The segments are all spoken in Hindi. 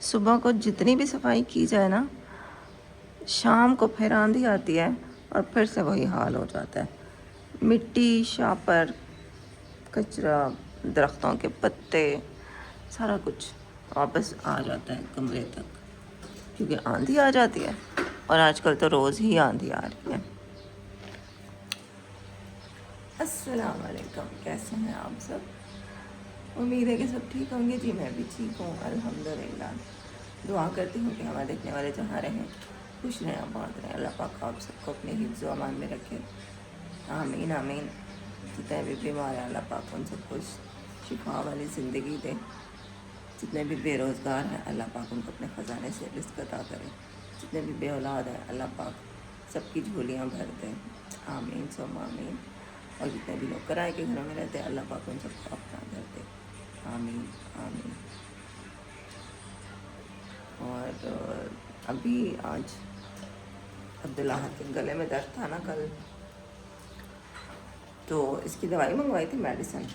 सुबह को जितनी भी सफाई की जाए ना, शाम को फिर आंधी आती है और फिर से वही हाल हो जाता है। मिट्टी, शापर, कचरा, दरख्तों के पत्ते, सारा कुछ वापस आ जाता है कमरे तक, क्योंकि आंधी आ जाती है। और आजकल तो रोज़ ही आंधी आ रही है। अस्सलाम वालेकुम, कैसे हैं आप सब? उम्मीद है कि सब ठीक होंगे। जी मैं भी ठीक हूँ अल्हम्दुलिल्लाह। दुआ करती हूँ कि हमारे देखने वाले जहाँ रहें खुश रहें, आबाद रहें। अल्लाह पाक आप सबको अपने हिफ्ज़ व अमान में रखे। आमीन आमीन। जितने भी बीमार हैं अल्लाह पाक उन सबको शिफा वाली ज़िंदगी दे। जितने भी बेरोज़गार हैं अल्लाह पाक उनको अपने ख़जाने से रिज़्क़ अता करे। जितने भी बे औलाद हैं अल्लाह पाक सबकी झोलियाँ भर दें। आमीन सुम्मा आमीन। और जितने भी लोग किराए के घरों में रहते हैं अल्लाह पाक उन सबको अपना घर दे। आमीन आमीन। और अभी आज अब्दुल्ला के गले में दर्द था ना कल, तो इसकी दवाई मंगवाई थी, मेडिसिन।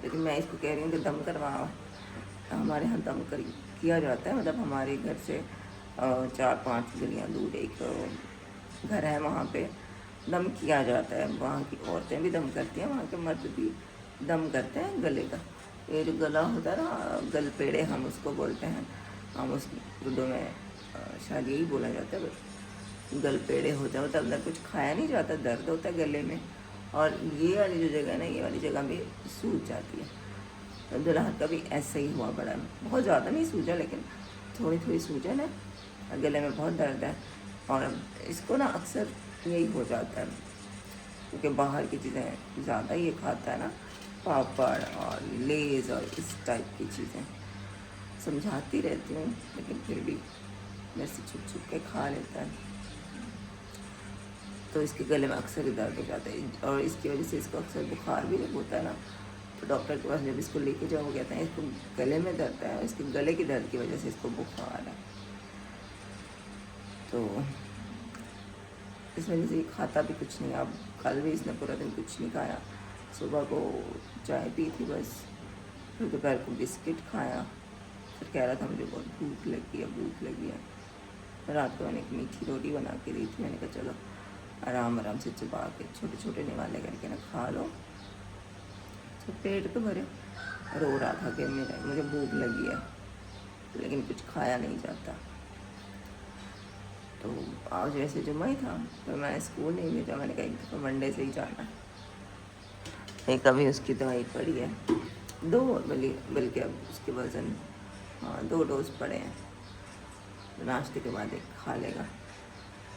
लेकिन मैं इसको कह रही हूँ कि दम करवाओ। हमारे यहाँ दम किया जाता है, मतलब हमारे घर से 4-5 गलियाँ दूर एक घर है, वहाँ पे दम किया जाता है। वहाँ की औरतें भी दम करती हैं, वहाँ के मर्द भी दम करते हैं गले का। ये जो गला होता है ना, गल पेड़े हम उसको बोलते हैं। हम उस उर्दू में शायद यही बोला जाता है, गल पेड़े होता है। मतलब अंदर कुछ खाया नहीं जाता, दर्द होता है गले में। और ये वाली जो जगह है ना, ये वाली जगह भी सूज जाती है। तो अब्दुल्ला का भी ऐसा ही हुआ, बड़ा बहुत ज़्यादा नहीं सूजा, लेकिन थोड़ी थोड़ी सूजन है, गले में बहुत दर्द है। और इसको ना अक्सर यही हो जाता है क्योंकि बाहर की चीज़ें ज़्यादा ये खाता है ना, पापड़ और लेज़ और इस टाइप की चीज़ें। समझाती रहती हूँ लेकिन फिर भी मेरे से छुप छुप के खा लेता है, तो इसके गले में अक्सर ही दर्द हो जाता है। और इसकी वजह से इसको अक्सर बुखार भी जब होता है ना, तो डॉक्टर के पास जब इसको लेके जाओ, कहते हैं इसको गले में दर्द है, इसके गले की दर्द की वजह से इसको बुखार है। तो इस वजह से खाता भी कुछ नहीं। अब कल भी इसने पूरा दिन कुछ नहीं खाया। सुबह को चाय पी थी बस, फिर दोपहर को बिस्किट खाया, फिर कह रहा था मुझे बहुत भूख लगी है, भूख लगी है। रात को मैंने एक मीठी रोटी बना के दी थी, मैंने कहा चलो आराम आराम से चबा के छोटे छोटे निवाले करके ना खा लो, तो पेट तो भरे। रो रहा था कि मुझे भूख लगी है, लेकिन कुछ खाया नहीं जाता। तो आज वैसे जुम्मा ही था, तो मैं स्कूल नहीं भेजा। मैंने कहा एक दफ़ा मंडे से ही जाना। एक अभी उसकी दवाई पड़ी है, 2 बल्कि अब उसके वज़न 2 डोज पड़े हैं। नाश्ते के बाद एक खा लेगा।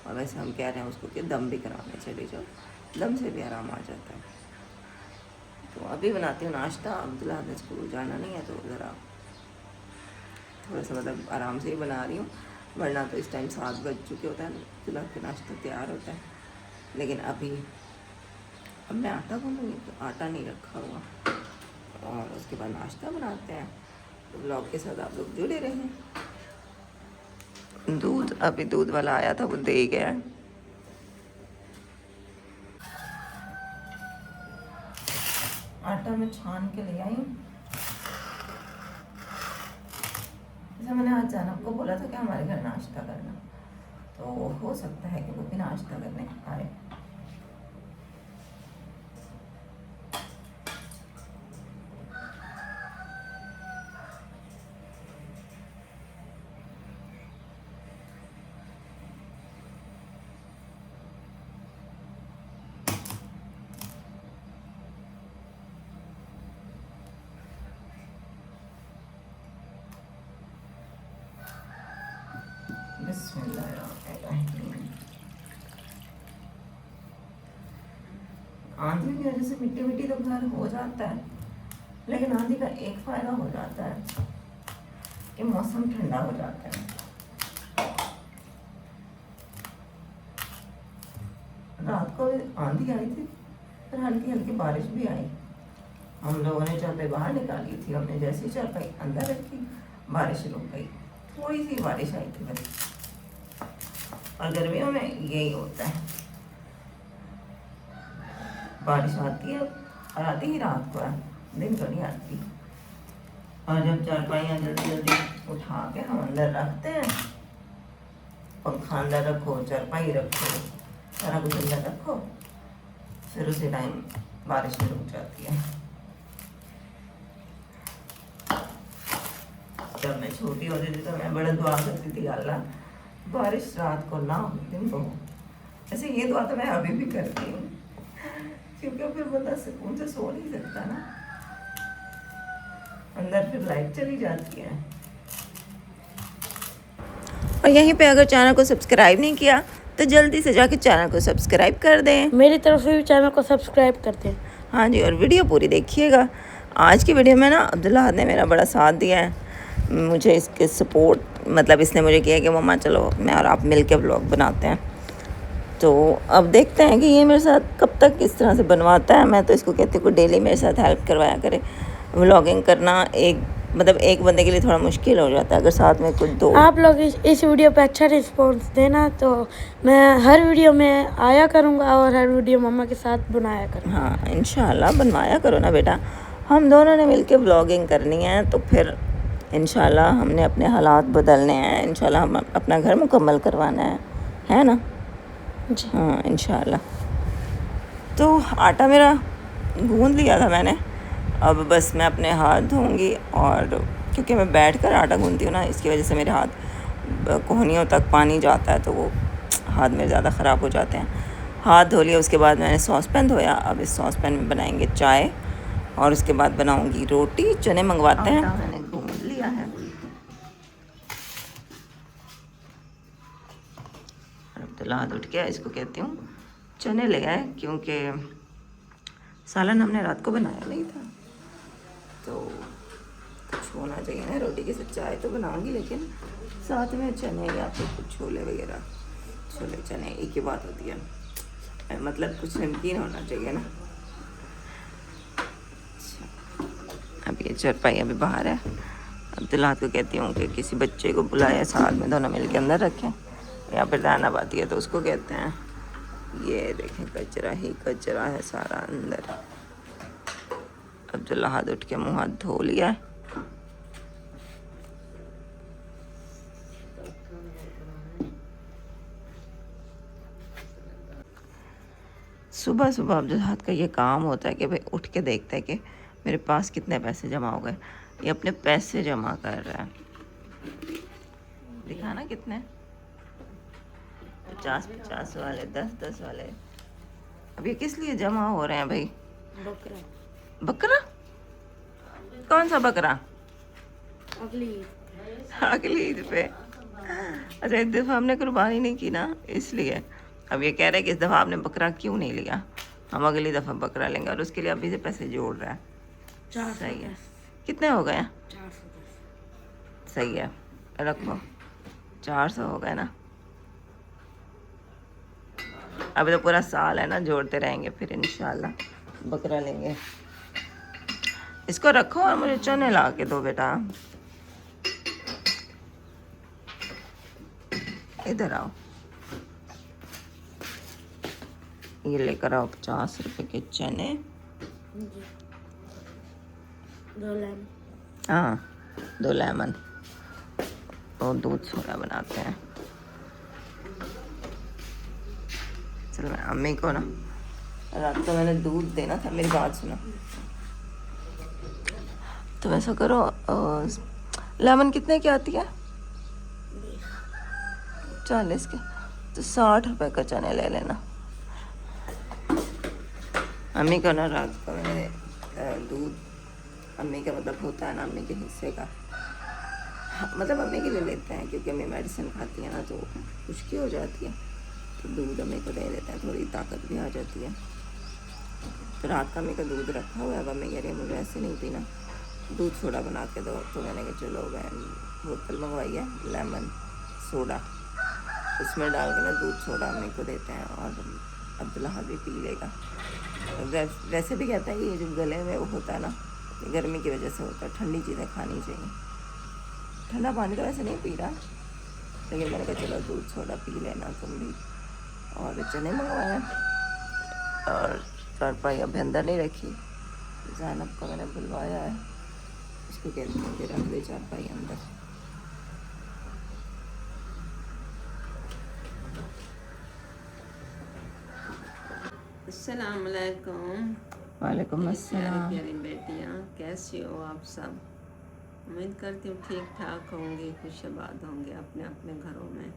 और वैसे हम कह रहे हैं उसको कि दम भी कराने चले जाओ, दम से भी आराम आ जाता है। तो अभी बनाती हूँ नाश्ता। अब्दुल्ला ने स्कूल जाना नहीं है, तो ज़रा थोड़ा सा मतलब आराम से ही बना रही हूँ, वरना तो इस टाइम 7 बज चुके होता है, अब्दुल्ला का नाश्ता तैयार होता है। लेकिन अभी अब मैं आटा गूंदूँगी, तो आटा नहीं रखा हुआ, और उसके बाद नाश्ता बनाते हैं। तो ब्लॉग के साथ आप लोग जुड़े रहें। दूध अभी दूध वाला आया था, वो दे ही गया है। आटा मैं छान के ले आई। जैसे मैंने आज जानब को बोला था कि हमारे घर नाश्ता करना, तो हो सकता है कि वो भी नाश्ता करने आए। आंधी की वजह से मिट्टी मिट्टी तो घर हो जाता है, लेकिन आंधी का एक फ़ायदा हो जाता है कि मौसम ठंडा हो जाता है। रात को आंधी आई थी, फिर हल्की हल्की बारिश भी आई। हम लोगों ने चारपाई बाहर निकाली थी, हमने जैसे ही चारपाई अंदर रखी बारिश रुक गई। थोड़ी सी बारिश आई थी बस। और गर्मियों में यही होता है, बारिश आती है और आती ही रात को है, दिन तो नहीं आती। और जब चारपाइयाँ जल्दी जल्दी उठा के हम अंदर रखते हैं, पंखा अंदर रखो, चारपाई रखो, सारा कुछ अंदर रखो, फिर उसी टाइम बारिश भी रुक जाती है। जब मैं छोटी होती थी तो मैं बड़ा दुआ करती थी, अल्लाह बारिश रात को ना हो, दिन को हो। ऐसे ये दुआ तो मैं अभी भी करती हूँ, क्योंकि फिर बंदा सुकून से सो नहीं सकता ना, अंदर फिर लाइट चली जाती है। और यहीं पे अगर चैनल को सब्सक्राइब नहीं किया तो जल्दी से जाके चैनल को सब्सक्राइब कर दें, मेरी तरफ से भी चैनल को सब्सक्राइब कर दें। हाँ जी, और वीडियो पूरी देखिएगा। आज की वीडियो में ना अब्दुल्ला ने मेरा बड़ा साथ दिया है, मुझे इसके सपोर्ट, मतलब इसने मुझे किया कि मम्मा चलो मैं और आप मिल के व्लॉग बनाते हैं। तो अब देखते हैं कि ये मेरे साथ कब तक इस तरह से बनवाता है। मैं तो इसको कहती हूँ कि डेली मेरे साथ हेल्प करवाया करे। व्लॉगिंग करना एक बंदे के लिए थोड़ा मुश्किल हो जाता है, अगर साथ में कुछ दो। आप लोग इस वीडियो पे अच्छा रिस्पांस देना तो मैं हर वीडियो में आया करूँगा और हर वीडियो मम्मा के साथ बनाया करूँगा। हाँ इंशाल्लाह बनवाया करो ना बेटा, हम दोनों ने मिलके व्लॉगिंग करनी है, तो फिर इंशाल्लाह हमने अपने हालात बदलने हैं, इंशाल्लाह हम अपना घर मुकम्मल करवाना है ना जी हाँ इंशाल्लाह। तो आटा मेरा गूंद लिया था मैंने, अब बस मैं अपने हाथ धोऊंगी, और क्योंकि मैं बैठकर आटा गूंदती हूँ ना, इसकी वजह से मेरे हाथ कोहनियों तक पानी जाता है, तो वो हाथ मेरे ज़्यादा ख़राब हो जाते हैं। हाथ धो लिया, उसके बाद मैंने सॉस पैन धोया, अब इस सॉस पैन में बनाएंगे चाय, और उसके बाद बनाऊंगी रोटी। चने मंगवाते हैं, मैंने गूंद लिया है। अब्दुल्ला हाथ उठ गया, इसको कहती हूँ चने ले आए, क्योंकि सालन हमने रात को बनाया नहीं था, तो कुछ होना चाहिए ना, रोटी के साथ चाय तो बनाऊंगी, लेकिन साथ में चने या फिर कुछ छोले वगैरह, छोले चने एक ही बात होती है, मतलब कुछ नमकीन होना चाहिए ना। अच्छा, अब ये चारपाई अभी बाहर है, अब्दुल्ला को कहती हूँ कि किसी बच्चे को बुलाया, साथ में दोनों मिल के अंदर रखें, या फिर दाना बाती है तो उसको कहते हैं। ये देखें कचरा ही कचरा है सारा अंदर। अब्दुल्ला हाथ उठ के मुँह हाथ धो लिया है। सुबह सुबह अब्दुल्ला हाथ का ये काम होता है कि भाई उठ के देखता है कि मेरे पास कितने पैसे जमा हो गए। ये अपने पैसे जमा कर रहा है, दिखाना कितने, 50-50 वाले, 10-10 वाले। अब ये किस लिए जमा हो रहे हैं भाई? बकरा। बकरा? कौन सा बकरा? अगली ईद पे। अच्छा, इस दफ़ा हमने कुर्बानी नहीं की ना, इसलिए अब ये कह रहे हैं कि इस दफ़ा आपने बकरा क्यों नहीं लिया, हम अगली दफ़ा बकरा लेंगे, और उसके लिए अभी से पैसे जोड़ रहा है। सही है। कितने हो गए? 410। सही है, रखो, 400 हो गए ना। अभी तो पूरा साल है ना, जोड़ते रहेंगे, फिर इंशाल्लाह बकरा लेंगे। इसको रखो और मुझे चने ला के दो बेटा। इधर आओ, ये लेकर आओ 50 रुपए के चने। 2 लेमन। हाँ 2 लेमन और दूध सोडा बनाते हैं। चलो मैं अम्मी को ना, रात को मैंने दूध देना था, मेरी बात सुनो, तो वैसा करो, लेमन कितने की आती है? 40 के, तो 60 रुपए का चने ले लेना। अम्मी को ना रात को मैंने दूध, अम्मी का मतलब होता है ना अम्मी के हिस्से का, मतलब अम्मी के लिए लेते हैं, क्योंकि अम्मी मेडिसिन खाती है ना, तो खुश्की हो जाती है, तो दूध अम्मी को दे देते हैं, थोड़ी ताकत भी आ जाती है। तो रात का अम्मी का दूध रखा हुआ है, अब अम्मी कह रही है मुझे ऐसे नहीं पीना, दूध सोडा बना के दो, तो मैंने कहा चलो मैं बोतल मंगवाई है लेमन सोडा, उसमें डाल के ना दूध सोडा अम्मी को देते हैं, और अब्दुल्ला भी पी लेगा। वैसे भी कहता है कि ये जो गले में वो होता है ना, गर्मी की वजह से होता है, ठंडी चीज़ें खानी चाहिए। ठंडा पानी तो वैसे नहीं पी रहा, लेकिन मैंने कहा चलो दूध सोडा पी लेना तुम भी। और चने मंगवाए, और चारपाई अभी अंदर नहीं रखी, ज़ैनब को मैंने बुलवाया है, उसको कहते हैं कि रख दे चारपाई अंदर। अस्सलाम वालेकुम। वालेकुम प्यारी अस्सलाम। प्यारी बेटियाँ, कैसी हो आप सब? उम्मीद करती हूँ ठीक ठाक होंगे, खुश आबाद होंगे अपने अपने घरों में।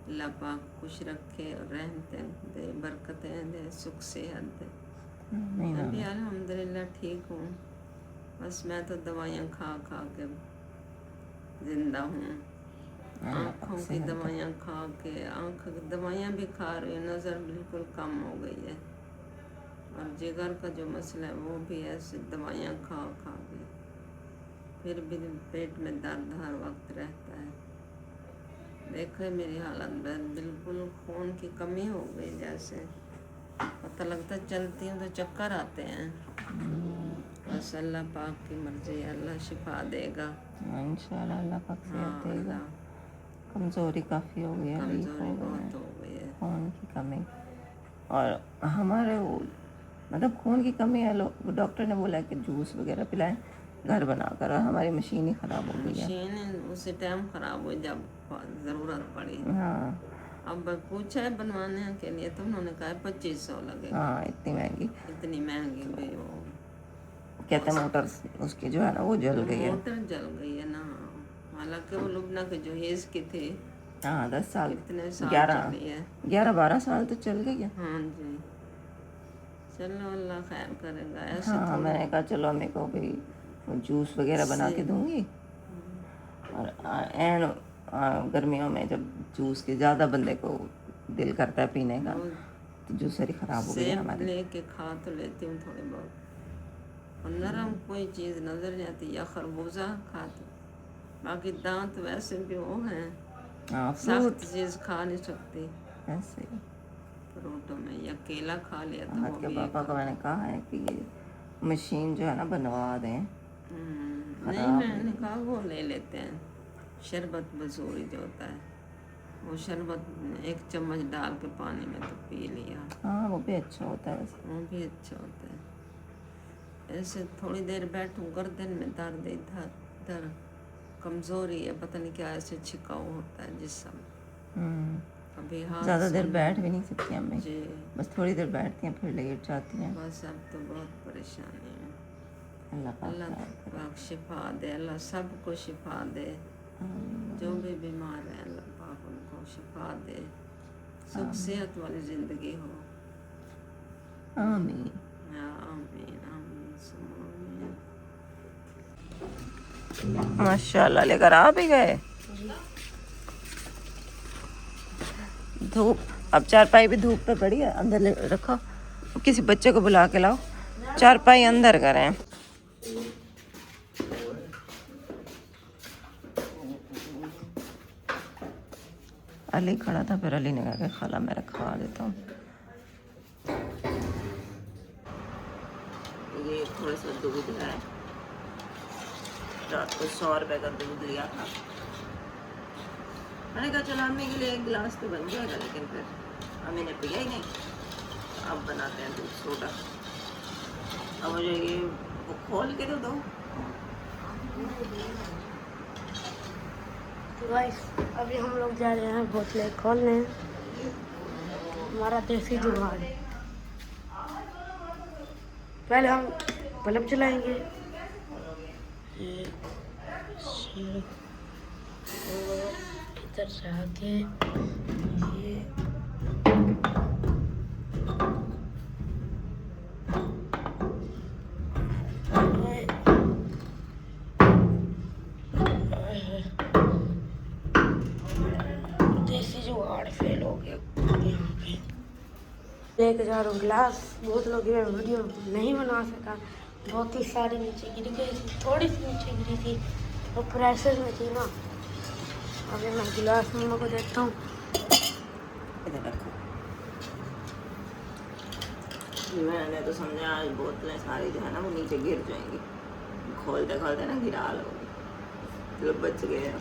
अल्लाह पाक खुश रखे और रहमतें दे, बरकतें दे, सुख सेहत दे। मैं भी अल्हम्दुलिल्लाह ठीक हूँ। बस मैं तो दवाइयाँ खा खा के ज़िंदा हूँ। आँखों की दवाइयाँ खा के, आँख की दवाइयाँ भी खा रही हूँ, नज़र बिल्कुल कम हो गई है। और जिगर का जो मसला है वो भी ऐसे दवाइयाँ खा खा के, फिर भी पेट में दर्द हर वक्त रहता है। देखे मेरी हालत बिल्कुल खून की कमी हो गई, जैसे पता लगता चलती हूँ तो चक्कर आते हैं। बस अल्लाह पाक की मर्जी, अल्लाह शिफा देगा इंशाल्लाह अल्लाह पाक सेहत हाँ। देगा। अल्लाह कमज़ोरी काफ़ी हो गई है, वीक कमज़ोरी हो गए बहुत हैं, हो गई है। खून की कमी। और हमारे वो मतलब खून की कमी है, लोग डॉक्टर ने बोला कि जूस वगैरह पिलाएं घर बना कर, और हमारी मशीन ही ख़राब हो गई है। मशीन उसी टाइम ख़राब हुई जब ज़रूरत पड़ी। हाँ अब पूछा है बनवाने के लिए तो उन्होंने कहा 2500 लगेगा। हाँ, इतनी महंगी। इतनी महंगी भी वो कहते हैं मोटर उसकी जो है ना वो जल गई है। मोटर जल गई है ना। हालांकि वो लुबना के जो एज की थी, हाँ 10 साल, कितने साल 11 चली है। 11-12 साल तो चल गई है। हाँ जी, चलो अल्लाह खैर करेगा। ऐसे हाँ थोड़ी मैंने कहा चलो मेरे को भी जूस वगैरह बना के दूंगी। और गर्मियों में जब जूस के ज़्यादा बंदे को दिल करता है पीने का, तो जूसर ही ख़राब हो गई है सेब हमारी। लेके खा तो लेती हूँ थोड़ी बहुत, और नरम कोई चीज़ नज़र नहीं आती, या खरबूजा खाती। बाकी दांत वैसे भी वो हैं, हाँ सख्त फ्रूट चीज़ खा नहीं सकती ऐसे ही। फ्रूटों में। या केला खा लिया तो हाथ वो के भी पापा को मैंने कहा है कि ये मशीन जो है ना बनवा दें। नहीं, मैंने कहा वो ले लेते हैं। शरबत बसूरी जो होता है, वो शरबत 1 चम्मच डाल के पानी में तो पी लिया, हाँ वो भी अच्छा होता है वैसे। वो भी अच्छा होता है। ऐसे थोड़ी देर बैठूं, गर्दन में दर्द, इधर इधर कमज़ोरी है, पता नहीं क्या ऐसे छिकाव होता है जिसम। कभी हाथ ज़्यादा देर सुन बैठ भी नहीं सकती अम्मी, जी, बस थोड़ी देर बैठती हैं फिर लेट जाती हैं। बस अब तो बहुत परेशानी है। अल्लाह पाक अल्लाह खैर करे। पाक शिफा दे, अल्लाह सबको शिफा दे। जो भी बीमार है अल्लाह पाक उनको शिफा दे, सुख सेहत वाली ज़िंदगी हो। आमीन। या आमीन आमीन सुम्मा आमीन। माशाल्लाह लेकर आ भी गए। धूप, अब चारपाई भी धूप पे पड़ी है, अंदर ले रखो। किसी बच्चे को बुला के लाओ, चारपाई अंदर करें। अली खड़ा था, फिर अली ने कहा कि खाला मैं रखवा देता हूँ। ये थोड़ा सा दूध है, रात को 100 रुपए का दूध लिया था। मैंने कहा चलो अम्मी के लिए 1 गिलास तो बन जाएगा, लेकिन फिर अम्मी ने पिया ही नहीं। अब बनाते हैं दूध सोडा। अब मुझे ये वो खोल के तो दो। गाइस अभी हम लोग जा रहे हैं बोतलें खोलने, हमारा देसी जुगाड़। पहले हम बल्ब जलाएंगे, इधर से आके ये देसी जुगाड़ फेल हो गया यहाँ पे। लेके जा रहा हूँ गिलास, बोतलों की मैं वीडियो नहीं बना सका, बहुत ही सारी नीचे गिर गई थी, थोड़ी सी नीचे गिरी थी, वो प्रेशर में थी ना। अभी मैं गिलास मम्मा को देता हूँ। इधर रखो। मैंने तो समझा आज बोतलें सारी जो है ना वो नीचे गिर जाएंगी, खोलते खोलते ना गिरा लोगे, चलो बच गए।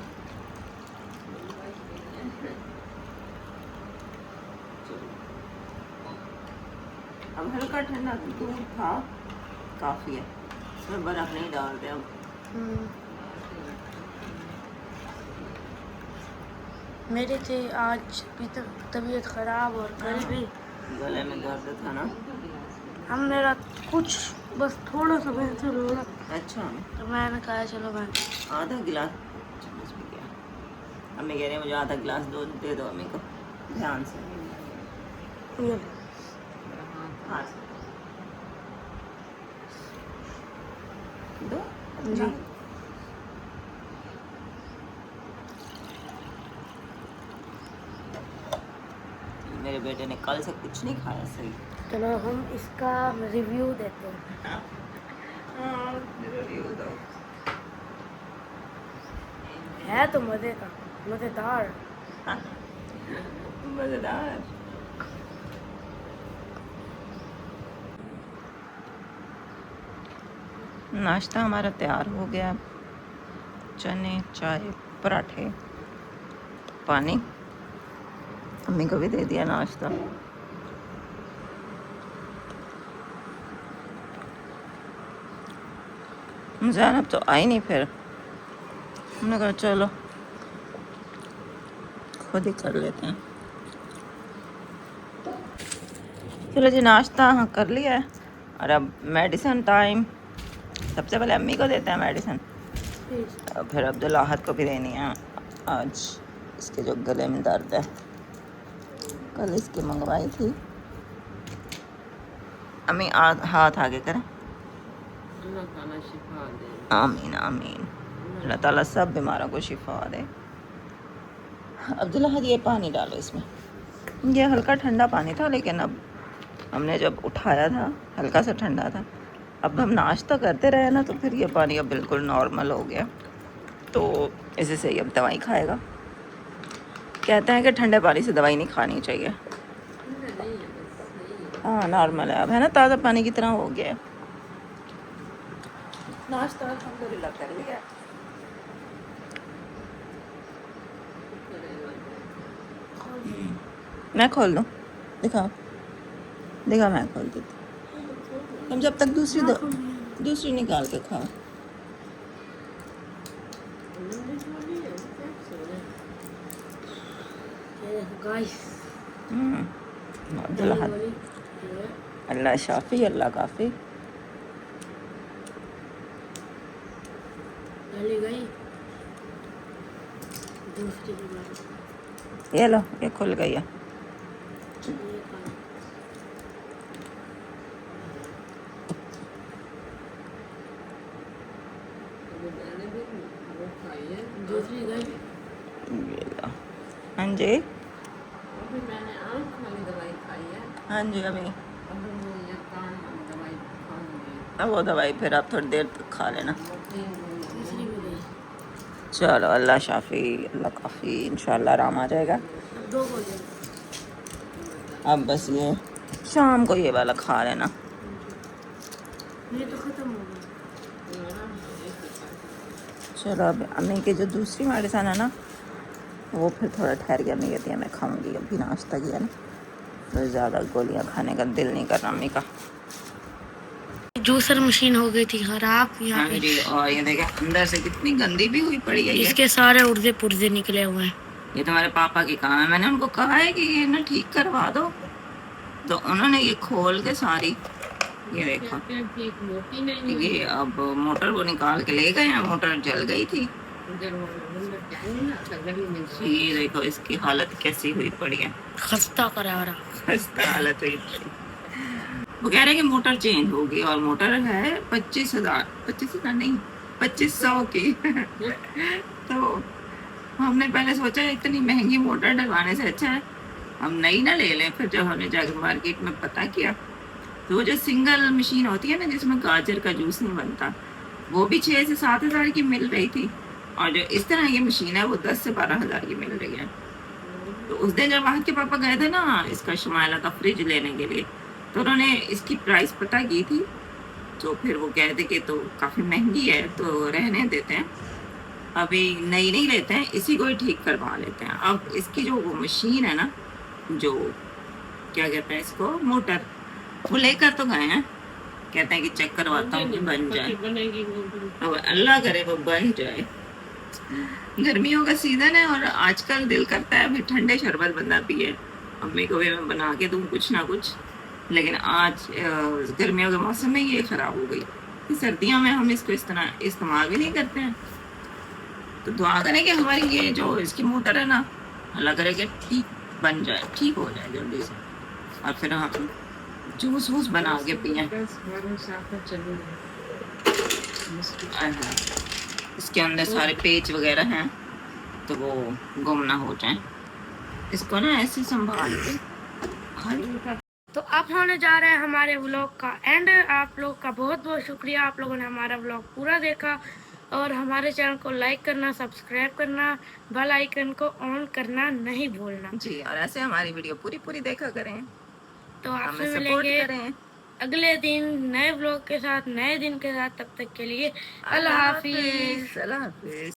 अब हल्का ठंडा दूध था, काफ़ी है, इसमें बर्फ़ नहीं डालते अब। मेरी थी आज भी तबीयत ख़राब, और कल भी गले में दर्द था ना, हम मेरा कुछ बस थोड़ा सा बेहतर होगा, अच्छा तो मैंने कहा चलो मैं आधा गिलास चम्मच भी क्या। अम्मी कह रही है मुझे आधा गिलास दे दो अम्मी को ध्यान से। ये हाँ दो जी। मेरे बेटे ने कल से कुछ नहीं खाया सही। चलो हम इसका रिव्यू देते हैं। रिव्यू दो। है तो मज़े का, मज़ेदार। मज़ेदार। नाश्ता हमारा तैयार हो गया। चने, चाय, पराठे, पानी। अम्मी को भी दे दिया नाश्ता। ज़ैनब तो आई नहीं, फिर हमने कहा चलो खुद ही कर लेते हैं। चलो जी नाश्ता हाँ कर लिया है और अब मेडिसिन टाइम। सबसे पहले अम्मी को देते हैं मेडिसिन, फिर अब्दुल आहद को भी देनी है। आज इसके जो गले में दर्द है, कल इसकी मंगवाई थी। अम्मी हाथ आगे करें। अल्लाह ताला शिफा दे। आमीन आमीन। अल्लाह ताला सब बीमारों को शिफा दे। अब्दुल आहद ये पानी डालो इसमें। ये हल्का ठंडा पानी था, लेकिन अब हमने जब उठाया था हल्का सा ठंडा था। अब हम नाश्ता करते रहे ना, तो फिर ये पानी अब बिल्कुल नॉर्मल हो गया, तो इसी से ही अब दवाई खाएगा। कहते हैं कि ठंडे पानी से दवाई नहीं खानी चाहिए। हाँ नॉर्मल है अब, है ना, ताज़ा पानी की तरह हो गया है। नाश्ता अल्हम्दुलिल्लाह कर लिया। मैं खोल दूँ? दिखाओ दिखा, मैं खोल देती। तुम जब तक दूसरी निकाल के खाओ। गाइस अब्दुल आहद, अल्लाह शाफी अल्लाह काफ़ी। पहले गई दूसरी बीमारी। ये लो, ये खुल गई है। दूसरी गई। ये लो। हाँ जी अभी मैंने आँख वाली दवाई खाई है। हाँ जी अभी अभी वो ये कान वाली दवाई खाऊंगी। अब वो दवाई फिर आप थोड़ी देर तक खा लेना। तीसरी भी गई। चलो अल्लाह शाफी अल्लाह काफ़ी, इंशाल्लाह आराम आ जाएगा। अब 2 हो गए। अब बस ये शाम को ये वाला खा लेना। ये तो ख़त्म हो गया। चलो अब अम्मी की जो दूसरी मेडिसिन है ना, वो फिर थोड़ा ठहर गया। अम्मी कहती है मैं खाऊंगी, अभी नाश्ता किया ना, तो ज़्यादा गोलियां खाने का दिल नहीं कर रहा अम्मी का। जूसर मशीन हो गई थी खराब यहाँ हाँ पे। जी, और ये देखे अंदर से कितनी गंदी भी हुई पड़ी है। इसके सारे उर्जे पुर्जे निकले हुए हैं। ये तुम्हारे पापा की काम है। मैंने उनको कहा है कि ये ना ठीक करवा दो, तो उन्होंने ये खोल के सारी, ये देखो ये अब मोटर वो निकाल के ले गए हैं। मोटर जल गई थी। ये देखो इसकी हालत कैसी हुई पड़ी है, खस्ता करारा। खस्ता हालत हुई पड़ी। वो कह रहे हैं कि मोटर चेंज होगी, और मोटर है 25,000 नहीं 2500 की। तो हमने पहले सोचा इतनी महंगी मोटर डलवाने से अच्छा है हम नई ना ले लें। फिर जब हमने जाकर मार्केट में पता किया, तो वो जो सिंगल मशीन होती है ना जिसमें गाजर का जूस नहीं बनता, वो भी 6 से 7 हज़ार की मिल रही थी, और जो इस तरह की मशीन है वो 10 से 12 हज़ार की मिल रही है। तो उस दिन जब वहाँ के पापा गए थे ना इसका शुमाइला का फ्रिज लेने के लिए, तो उन्होंने इसकी प्राइस पता की थी। तो फिर वो कहते कि तो काफ़ी महंगी है, तो रहने देते हैं, अभी नई नहीं लेते हैं, इसी को ही ठीक करवा लेते हैं। अब इसकी जो वो मशीन है ना, जो क्या कहते हैं इसको, मोटर, वो लेकर तो गए हैं, कहते हैं कि चेक करवाता हूँ कि बन जाए। अब अल्लाह करे वो बन जाए। गर्मियों का सीज़न है और आजकल दिल करता है अभी ठंडे शरबत बंदा पिए। अम्मी को भी मैं बना के दूँ कुछ ना कुछ, लेकिन आज गर्मियों के मौसम में ये ख़राब हो गई। सर्दियों में हम इसको इस तरह इस्तेमाल भी नहीं करते हैं। तो दुआ करें कि हमारी ये जो इसकी मोटर है ना, अल्लाह करे कि ठीक बन जाए, ठीक हो जाए जल्दी से, और फिर हम जूस वूस बना के पिए। इसके अंदर सारे पेच वगैरह हैं तो वो गुम ना हो जाए। इसको ना ऐसे संभाल के तो अब होने जा रहे हैं हमारे व्लॉग का एंड। आप लोग का बहुत बहुत शुक्रिया, आप लोगों ने हमारा व्लॉग पूरा देखा, और हमारे चैनल को लाइक करना, सब्सक्राइब करना, बेल आइकन को ऑन करना नहीं भूलना जी। और ऐसे हमारी वीडियो पूरी देखा करें, तो हमें आपसे सपोर्ट मिलेंगे करें अगले दिन नए व्लॉग के साथ, नए दिन के साथ। तब तक के लिए अल्लाह हाफिज। अल्लाह हाफिज।